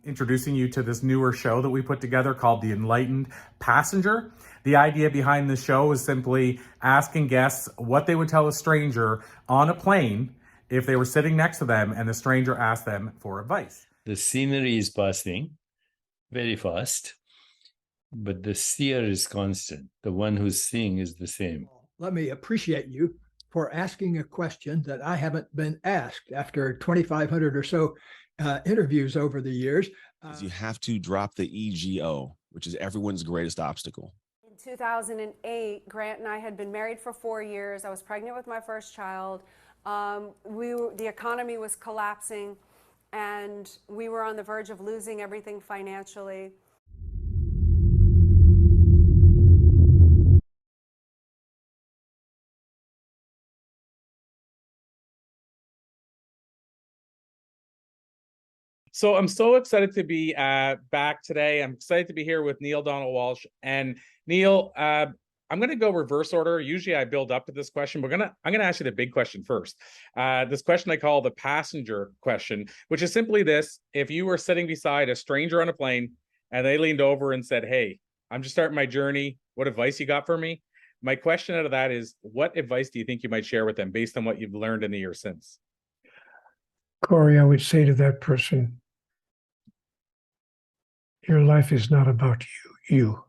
introducing you to this newer show that we put together called The Enlightened Passenger. The idea behind the show is simply asking guests what they would tell a stranger on a plane if they were sitting next to them and the stranger asked them for advice. The scenery is passing very fast, but the seer is constant. The one who's seeing is the same. Let me appreciate you for asking a question that I haven't been asked after 2,500 or so interviews over the years. You have to drop the ego, which is everyone's greatest obstacle. In 2008, Grant and I had been married for 4 years. I was pregnant with my first child. The economy was collapsing, and we were on the verge of losing everything financially. So I'm so excited to be back today. I'm excited to be here with Neale Donald Walsch. And Neale, I'm going to go reverse order. Usually I build up to this question, but I'm going to ask you the big question first. This question I call the passenger question, which is simply this: if you were sitting beside a stranger on a plane and they leaned over and said, "Hey, I'm just starting my journey. What advice you got for me?" My question out of that is, what advice do you think you might share with them based on what you've learned in the years since? Corey, I would say to that person, your life is not about you.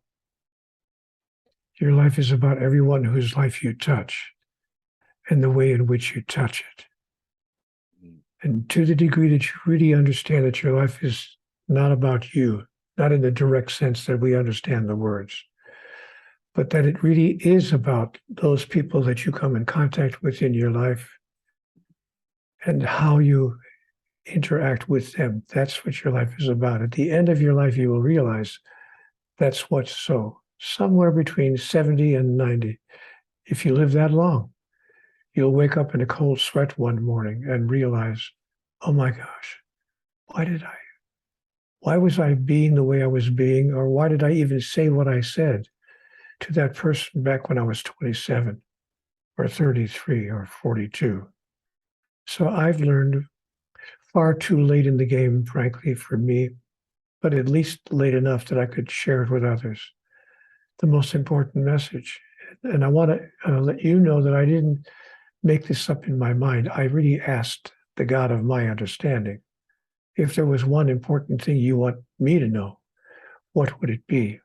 Your life is about everyone whose life you touch and the way in which you touch it. And to the degree that you really understand that your life is not about you, not in the direct sense that we understand the words, but that it really is about those people that you come in contact with in your life and how you interact with them. That's what your life is about. At the end of your life, you will realize that's what's so. Somewhere between 70 and 90. If you live that long, you'll wake up in a cold sweat one morning and realize, oh my gosh, why was I being the way I was being? Or why did I even say what I said to that person back when I was 27 or 33 or 42? So I've learned far too late in the game, frankly, for me, but at least late enough that I could share it with others. The most important message. And I want to let you know that I didn't make this up in my mind. I really asked the God of my understanding, if there was one important thing you want me to know, what would it be?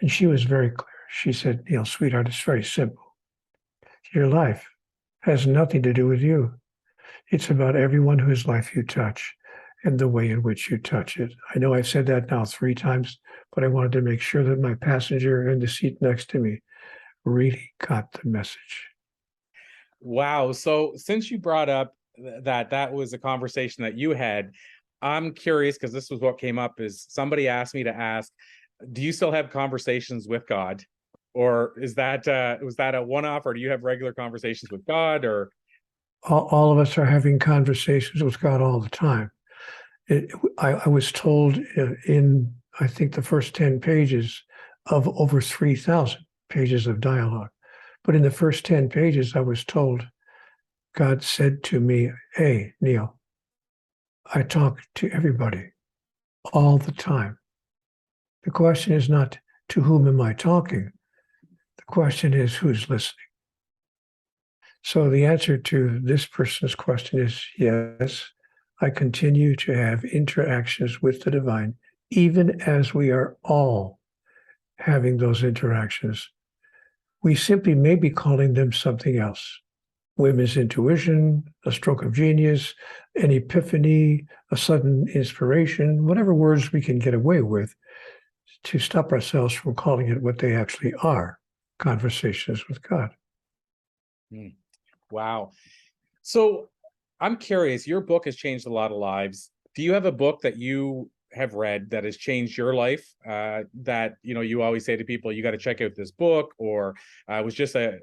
And she was very clear. She said, Neale, sweetheart, it's very simple. Your life has nothing to do with you. It's about everyone whose life you touch and the way in which you touch it. I know I've said that now 3 times, but I wanted to make sure that my passenger in the seat next to me really got the message. Wow. So since you brought up that was a conversation that you had, I'm curious, because this was what came up, is somebody asked me to ask, do you still have conversations with God? Or was that a one-off, or do you have regular conversations with God? Or all of us are having conversations with God all the time. I was told in, I think, the first 10 pages of over 3,000 pages of dialogue. But in the first 10 pages, I was told, God said to me, hey, Neale, I talk to everybody all the time. The question is not to whom am I talking? The question is who's listening. So the answer to this person's question is yes, I continue to have interactions with the divine, even as we are all having those interactions. We simply may be calling them something else. Women's intuition, a stroke of genius, an epiphany, a sudden inspiration, whatever words we can get away with to stop ourselves from calling it what they actually are, conversations with God. Wow. So I'm curious, your book has changed a lot of lives. Do you have a book that you have read that has changed your life, that, you always say to people, you got to check out this book, or was just a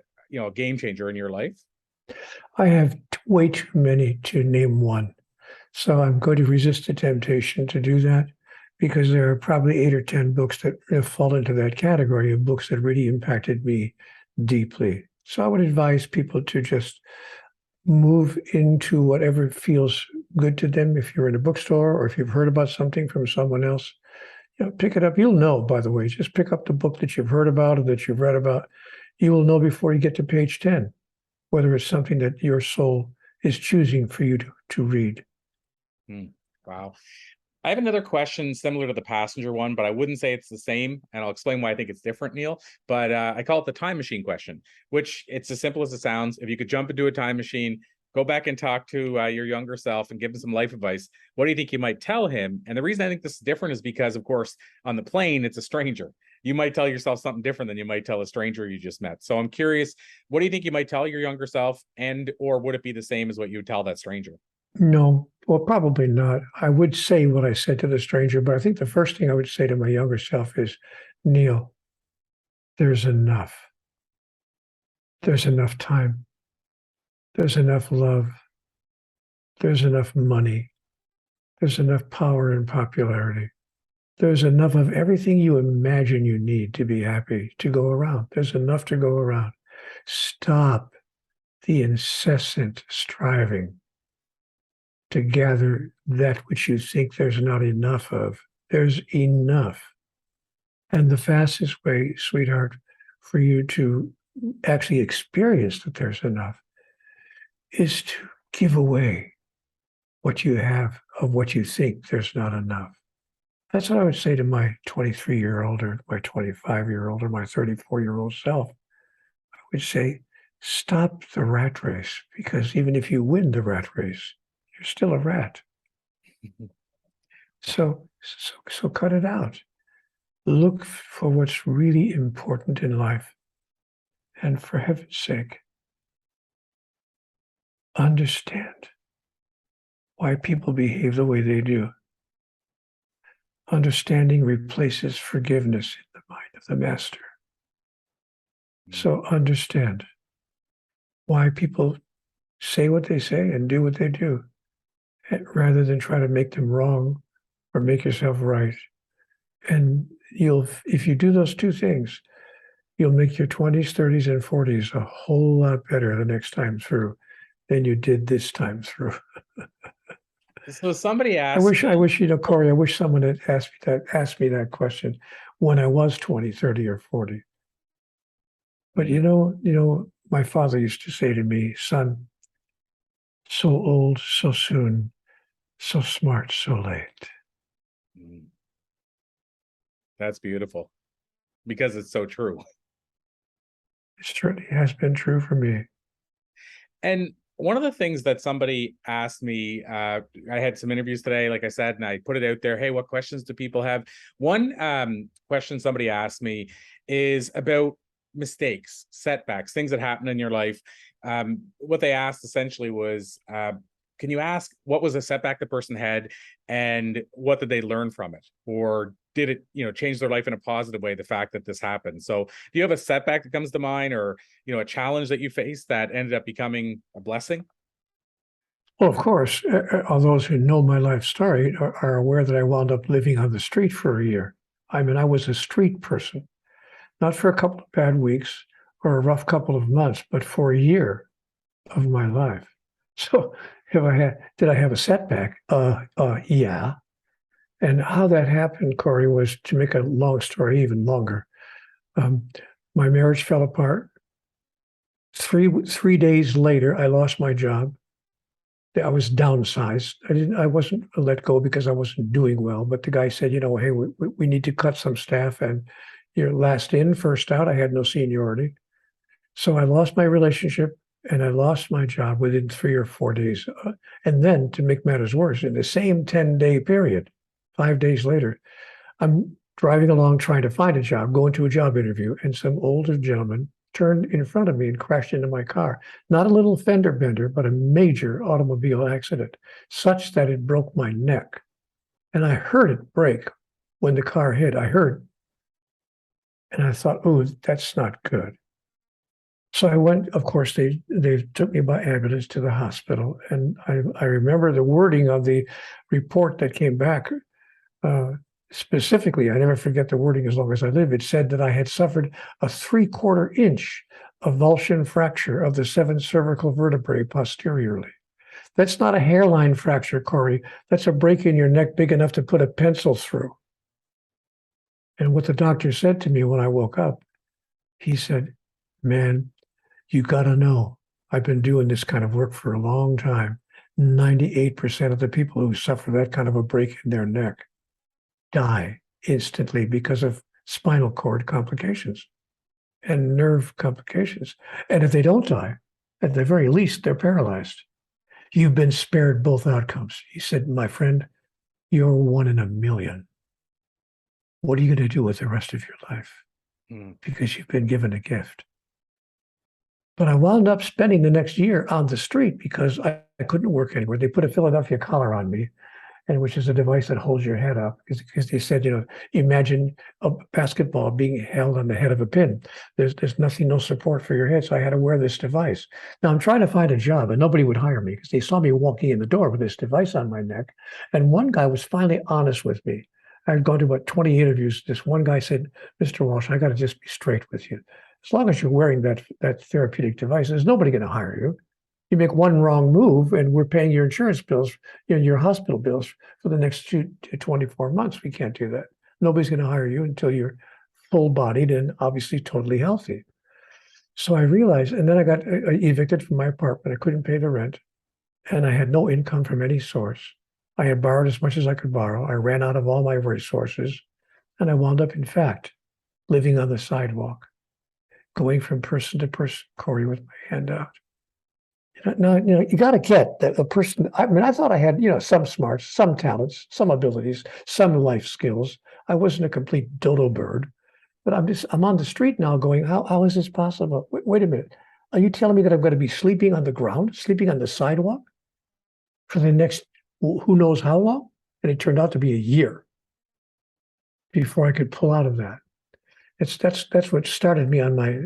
game changer in your life? I have way too many to name one. So I'm going to resist the temptation to do that, because there are probably 8 or 10 books that fall into that category of books that really impacted me deeply. So I would advise people to just move into whatever feels good to them. If you're in a bookstore or if you've heard about something from someone else, pick it up. You'll know, by the way, just pick up the book that you've heard about or that you've read about. You will know before you get to page 10, whether it's something that your soul is choosing for you to read. Wow. I have another question similar to the passenger one, but I wouldn't say it's the same. And I'll explain why I think it's different, Neale. But I call it the time machine question, which it's as simple as it sounds. If you could jump into a time machine, go back and talk to your younger self and give him some life advice, what do you think you might tell him? And the reason I think this is different is because, of course, on the plane, it's a stranger. You might tell yourself something different than you might tell a stranger you just met. So I'm curious, what do you think you might tell your younger self, and or would it be the same as what you would tell that stranger? No, well, probably not. I would say what I said to the stranger, but I think the first thing I would say to my younger self is, Neale, there's enough. There's enough time. There's enough love. There's enough money. There's enough power and popularity. There's enough of everything you imagine you need to be happy to go around. There's enough to go around. Stop the incessant striving to gather that which you think there's not enough of. There's enough. And the fastest way, sweetheart, for you to actually experience that there's enough is to give away what you have of what you think there's not enough. That's what I would say to my 23-year-old or my 25-year-old or my 34-year-old self. I would say, stop the rat race, because even if you win the rat race, you're still a rat. So cut it out. Look for what's really important in life. And for heaven's sake, understand why people behave the way they do. Understanding replaces forgiveness in the mind of the master. So understand why people say what they say and do what they do, rather than try to make them wrong or make yourself right. And if you do those two things, you'll make your 20s, 30s, and 40s a whole lot better the next time through than you did this time through. So somebody asked, I wish, Corey, I wish someone had asked me that question when I was 20, 30, or 40. But my father used to say to me, son, so old, so soon, so smart, so late. That's beautiful, because it's so true. It certainly has been true for me. And one of the things that somebody asked me, I had some interviews today, like I said, and I put it out there. Hey, what questions do people have? One question somebody asked me is about mistakes, setbacks, things that happen in your life. What they asked essentially was, can you ask what was a setback the person had and what did they learn from it? Or did it, change their life in a positive way, the fact that this happened? So do you have a setback that comes to mind, or, a challenge that you faced that ended up becoming a blessing? Well, of course, all those who know my life story are aware that I wound up living on the street for a year. I mean, I was a street person, not for a couple of bad weeks or a rough couple of months, but for a year of my life. So did I have a setback? Yeah. And how that happened, Corey, was, to make a long story even longer. My marriage fell apart. Three days later, I lost my job. I was downsized. I wasn't let go because I wasn't doing well. But the guy said, hey, we need to cut some staff, and you're last in, first out. I had no seniority. So I lost my relationship and I lost my job within 3 or 4 days. And then, to make matters worse, in the same 10-day period, 5 days later, I'm driving along trying to find a job, going to a job interview, and some older gentleman turned in front of me and crashed into my car. Not a little fender bender, but a major automobile accident, such that it broke my neck. And I heard it break when the car hit. I heard. And I thought, oh, that's not good. So I went, of course, they took me by ambulance to the hospital. And I remember the wording of the report that came back. Specifically, I never forget the wording as long as I live. It said that I had suffered a 3/4 inch a Walschen fracture of the 7 cervical vertebrae posteriorly. That's not a hairline fracture, Corey. That's a break in your neck big enough to put a pencil through. And what the doctor said to me when I woke up, he said, man, you got to know, I've been doing this kind of work for a long time. 98% of the people who suffer that kind of a break in their neck die instantly because of spinal cord complications and nerve complications. And if they don't die, at the very least, they're paralyzed. You've been spared both outcomes. He said, my friend, you're 1 in a million. What are you going to do with the rest of your life? Because you've been given a gift. But I wound up spending the next year on the street because I couldn't work anywhere. They put a Philadelphia collar on me, and which is a device that holds your head up, because they said, imagine a basketball being held on the head of a pin. There's nothing, no support for your head, so I had to wear this device. Now I'm trying to find a job, and nobody would hire me because they saw me walking in the door with this device on my neck. And one guy was finally honest with me. I had gone to about 20 interviews. This one guy said, Mr. Walsch, I got to just be straight with you. As long as you're wearing that therapeutic device, there's nobody going to hire you. You make one wrong move, and we're paying your insurance bills, your hospital bills for the next 2 to 24 months. We can't do that. Nobody's going to hire you until you're full-bodied and obviously totally healthy. So I realized, and then I got evicted from my apartment. I couldn't pay the rent, and I had no income from any source. I had borrowed as much as I could borrow. I ran out of all my resources, and I wound up, in fact, living on the sidewalk, going from person to person, Corey, with my hand out. Now, you got to get that a person. I mean, I thought I had, some smarts, some talents, some abilities, some life skills. I wasn't a complete dodo bird, but I'm on the street now going, how is this possible? Wait a minute. Are you telling me that I'm going to be sleeping on the ground, sleeping on the sidewalk for the next, who knows how long? And it turned out to be a year before I could pull out of that. That's what started me on my,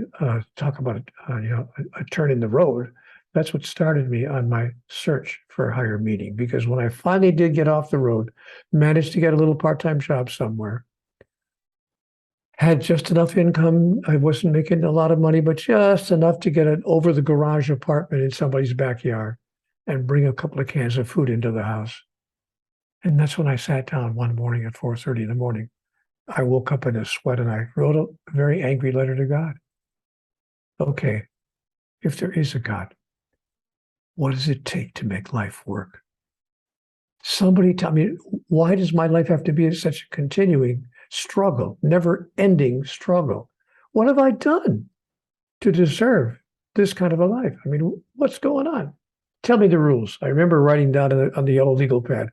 talk about, a turn in the road. That's what started me on my search for a higher meaning, because when I finally did get off the road, managed to get a little part-time job somewhere, had just enough income. I wasn't making a lot of money, but just enough to get an over-the-garage apartment in somebody's backyard and bring a couple of cans of food into the house. And that's when I sat down one morning at 4:30 in the morning. I woke up in a sweat and I wrote a very angry letter to God. Okay, if there is a God, what does it take to make life work? Somebody tell me, why does my life have to be such a continuing struggle, never-ending struggle? What have I done to deserve this kind of a life? I mean, what's going on? Tell me the rules. I remember writing down on the yellow legal pad,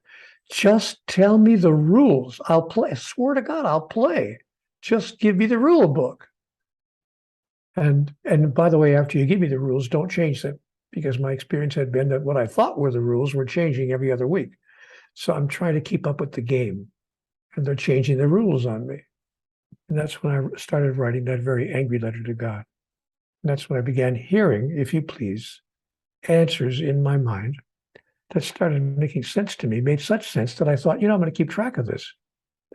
just tell me the rules. I'll play. I swear to God, I'll play. Just give me the rule book. And by the way, after you give me the rules, don't change them, because my experience had been that what I thought were the rules were changing every other week. So I'm trying to keep up with the game, and they're changing the rules on me. And that's when I started writing that very angry letter to God. And that's when I began hearing, if you please, answers in my mind that started making sense to me, made such sense that I thought, I'm going to keep track of this.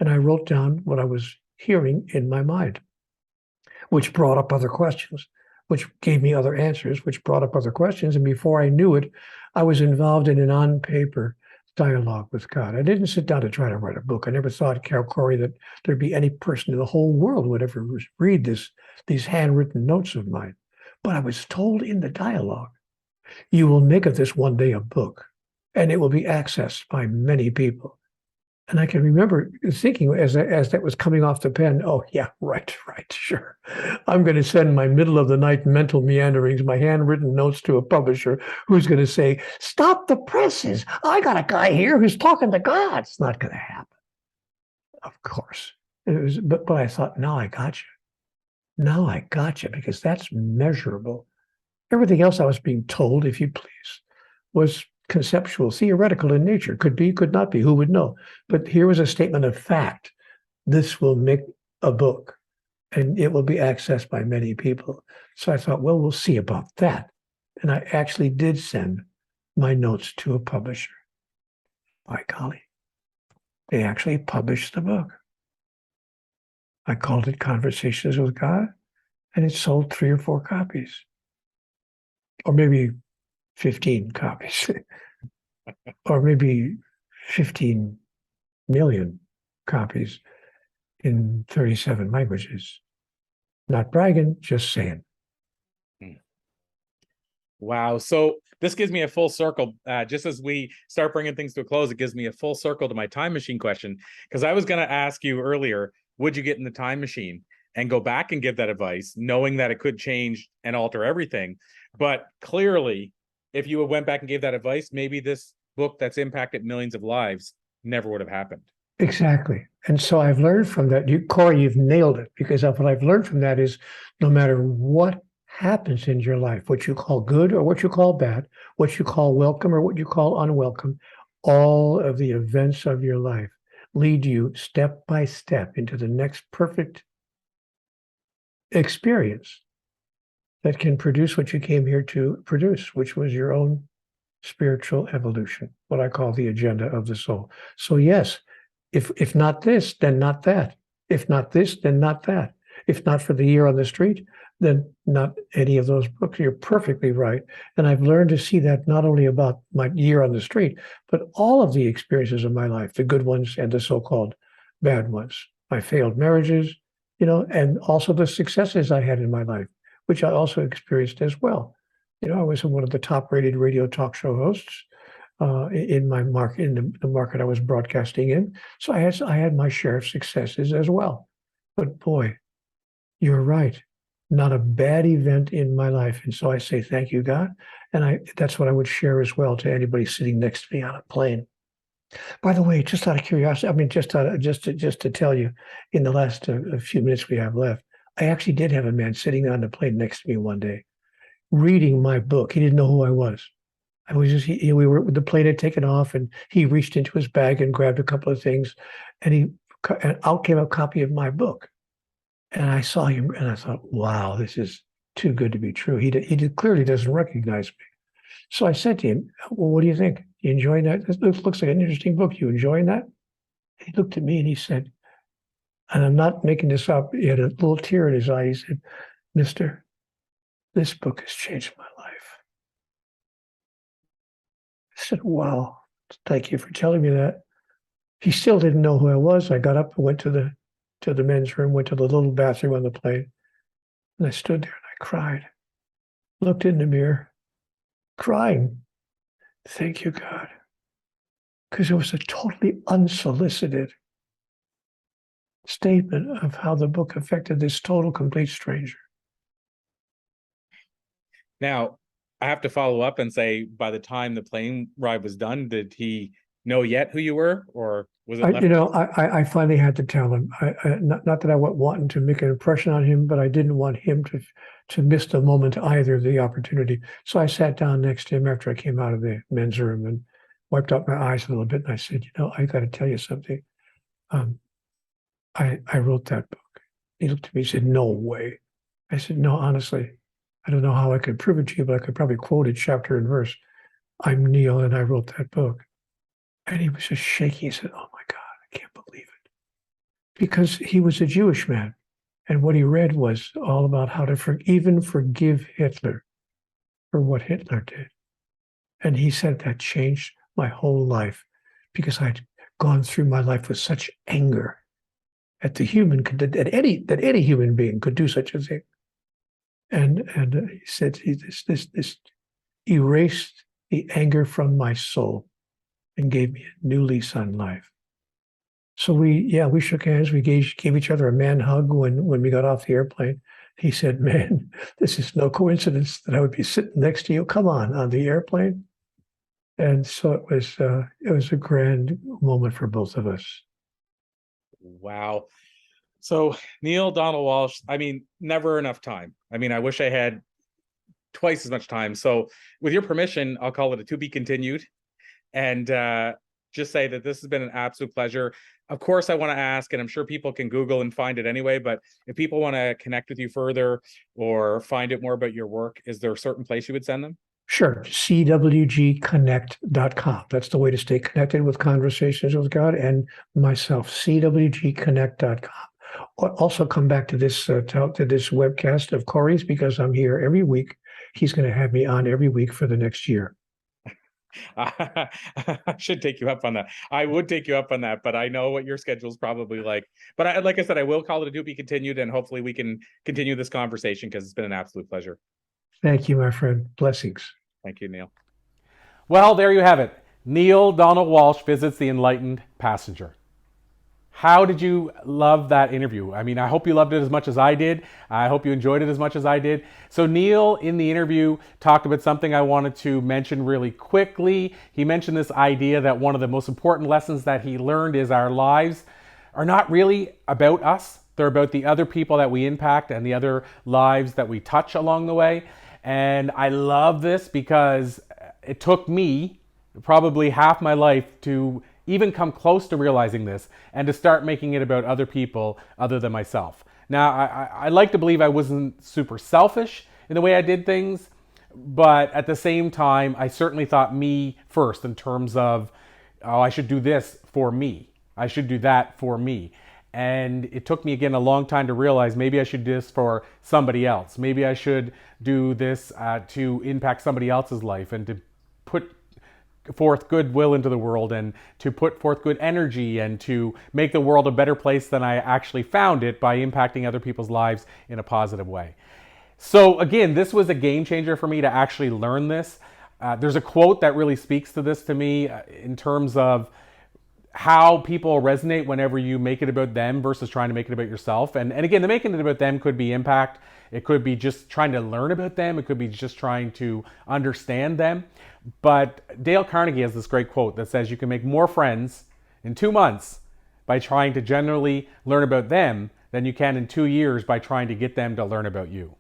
And I wrote down what I was hearing in my mind, which brought up other questions, which gave me other answers, which brought up other questions. And before I knew it, I was involved in an on-paper dialogue with God. I didn't sit down to try to write a book. I never thought, Corey, that there'd be any person in the whole world would ever read these handwritten notes of mine. But I was told in the dialogue, you will make of this one day a book, and it will be accessed by many people. And I can remember thinking as that was coming off the pen, oh, yeah, right, sure. I'm going to send my middle of the night mental meanderings, my handwritten notes to a publisher who's going to say, stop the presses. I got a guy here who's talking to God. It's not going to happen. Of course. But I thought, now I got you. Now I got you, because that's measurable. Everything else I was being told, if you please, was conceptual, theoretical in nature. Could be, could not be, who would know? But here was a statement of fact. This will make a book, and it will be accessed by many people. So I thought, well, we'll see about that. And I actually did send my notes to a publisher. By golly, they actually published the book. I called it Conversations with God, and it sold 3 or 4 copies, or maybe 15 copies, or maybe 15 million copies in 37 languages. Not bragging, just saying. Wow. So this gives me a full circle. Just as we start bringing things to a close, it gives me a full circle to my time machine question. Because I was going to ask you earlier, would you get in the time machine and go back and give that advice, knowing that it could change and alter everything? But clearly, if you went back and gave that advice, maybe this book that's impacted millions of lives never would have happened. Exactly. And so I've learned from that. Corey, you've nailed it, because what I've learned from that is no matter what happens in your life, what you call good or what you call bad, what you call welcome or what you call unwelcome, all of the events of your life lead you step by step into the next perfect experience that can produce what you came here to produce, which was your own spiritual evolution, what I call the agenda of the soul. So yes, if not this, then not that. If not this, then not that. If not for the year on the street, then not any of those books. You're perfectly right. And I've learned to see that not only about my year on the street, but all of the experiences of my life, the good ones and the so-called bad ones. My failed marriages, and also the successes I had in my life, which I also experienced as well. I was one of the top-rated radio talk show hosts in my market, in the market I was broadcasting in. So I had my share of successes as well. But boy, you're right. Not a bad event in my life. And so I say, thank you, God. And that's what I would share as well to anybody sitting next to me on a plane. By the way, just out of curiosity, I mean, just to tell you, in the last a few minutes we have left, I actually did have a man sitting on the plane next to me one day, reading my book. He didn't know who I was. The plane had taken off, and he reached into his bag and grabbed a couple of things, and out came a copy of my book. And I saw him, and I thought, wow, this is too good to be true. He clearly doesn't recognize me. So I said to him, well, what do you think? You enjoying that? This looks like an interesting book. You enjoying that? He looked at me and he said, and I'm not making this up, he had a little tear in his eye. He said, Mister, this book has changed my life. I said, wow, thank you for telling me that. He still didn't know who I was. I got up and went to the men's room, went to the little bathroom on the plane, and I stood there and I cried, looked in the mirror, crying. Thank you, God. Because it was a totally unsolicited statement of how the book affected this total, complete stranger. Now, I have to follow up and say, by the time the plane ride was done, did he know yet who you were, or was it I finally had to tell him. Not that I was wanting to make an impression on him, but I didn't want him to miss the moment either, the opportunity. So I sat down next to him after I came out of the men's room and wiped out my eyes a little bit, and I said, I got to tell you something. I wrote that book. He looked at me and said, no way. I said, no, honestly, I don't know how I could prove it to you, but I could probably quote it chapter and verse. I'm Neale, and I wrote that book. And he was just shaking. He said, oh my God, I can't believe it. Because he was a Jewish man. And what he read was all about how to even forgive Hitler for what Hitler did. And he said that changed my whole life, because I'd gone through my life with such anger at the human, that any human being could do such a thing. And he said, this erased the anger from my soul and gave me a new lease on life. So we shook hands. We gave each other a man hug when we got off the airplane. He said, man, this is no coincidence that I would be sitting next to you. Come on the airplane. And so it was a grand moment for both of us. Wow. So Neale Donald Walsch, I mean, never enough time. I mean, I wish I had twice as much time. So with your permission, I'll call it a to be continued, and just say that this has been an absolute pleasure. Of course, I want to ask, and I'm sure people can Google and find it anyway, but if people want to connect with you further or find out more about your work, is there a certain place you would send them? Sure. CWG-Connect.com. That's the way to stay connected with Conversations with God and myself, CWG-Connect.com. also come back to this webcast of Corey's, because I'm here every week. He's going to have me on every week for the next year. I should take you up on that. I would take you up on that, but I know what your schedule is probably like. But like I said, I will call it a to be continued, and hopefully we can continue this conversation because it's been an absolute pleasure. Thank you, my friend. Blessings. Thank you, Neale. Well, there you have it. Neale Donald Walsch visits the enlightened passenger. How did you love that interview? I mean, I hope you loved it as much as I did. I hope you enjoyed it as much as I did. So Neale, in the interview, talked about something I wanted to mention really quickly. He mentioned this idea that one of the most important lessons that he learned is our lives are not really about us. They're about the other people that we impact and the other lives that we touch along the way. And I love this because it took me probably half my life to even come close to realizing this and to start making it about other people other than myself. Now, I like to believe I wasn't super selfish in the way I did things, but at the same time, I certainly thought me first in terms of, oh, I should do this for me. I should do that for me. And it took me, again, a long time to realize maybe I should do this for somebody else. Maybe I should do this to impact somebody else's life and to put forth goodwill into the world and to put forth good energy and to make the world a better place than I actually found it by impacting other people's lives in a positive way. So again, this was a game changer for me to actually learn this. There's a quote that really speaks to this to me in terms of how people resonate whenever you make it about them versus trying to make it about yourself. And again, the making it about them could be impact. It could be just trying to learn about them. It could be just trying to understand them. But Dale Carnegie has this great quote that says you can make more friends in 2 months by trying to generally learn about them than you can in 2 years by trying to get them to learn about you.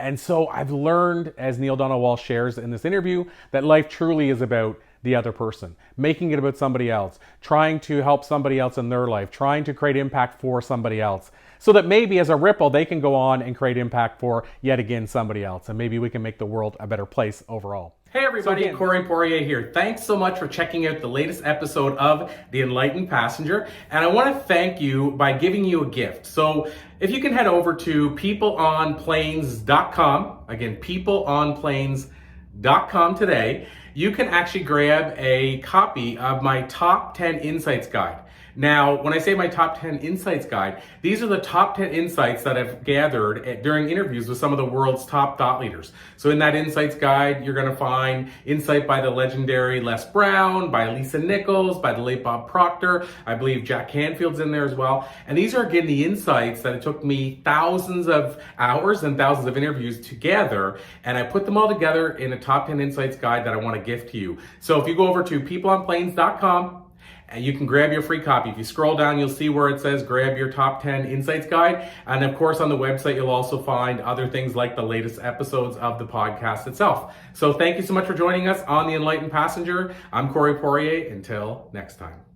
And so I've learned, as Neale Donald Walsch shares in this interview, that life truly is about the other person, making it about somebody else, trying to help somebody else in their life, trying to create impact for somebody else, so that maybe as a ripple, they can go on and create impact for yet again somebody else. And maybe we can make the world a better place overall. Hey everybody, Corey Poirier here. Thanks so much for checking out the latest episode of The Enlightened Passenger. And I want to thank you by giving you a gift. So if you can head over to peopleonplanes.com, again, peopleonplanes.com today, you can actually grab a copy of my Top 10 Insights Guide. Now, when I say my top 10 insights guide, these are the top 10 insights that I've gathered during interviews with some of the world's top thought leaders. So in that insights guide, you're going to find insight by the legendary Les Brown, by Lisa Nichols, by the late Bob Proctor. I believe Jack Canfield's in there as well. And these are, again, the insights that it took me thousands of hours and thousands of interviews to gather. And I put them all together in a top 10 insights guide that I want to gift to you. So if you go over to peopleonplanes.com, and you can grab your free copy. If you scroll down, you'll see where it says grab your top 10 insights guide. And of course, on the website, you'll also find other things like the latest episodes of the podcast itself. So thank you so much for joining us on The Enlightened Passenger. I'm Corey Poirier. Until next time.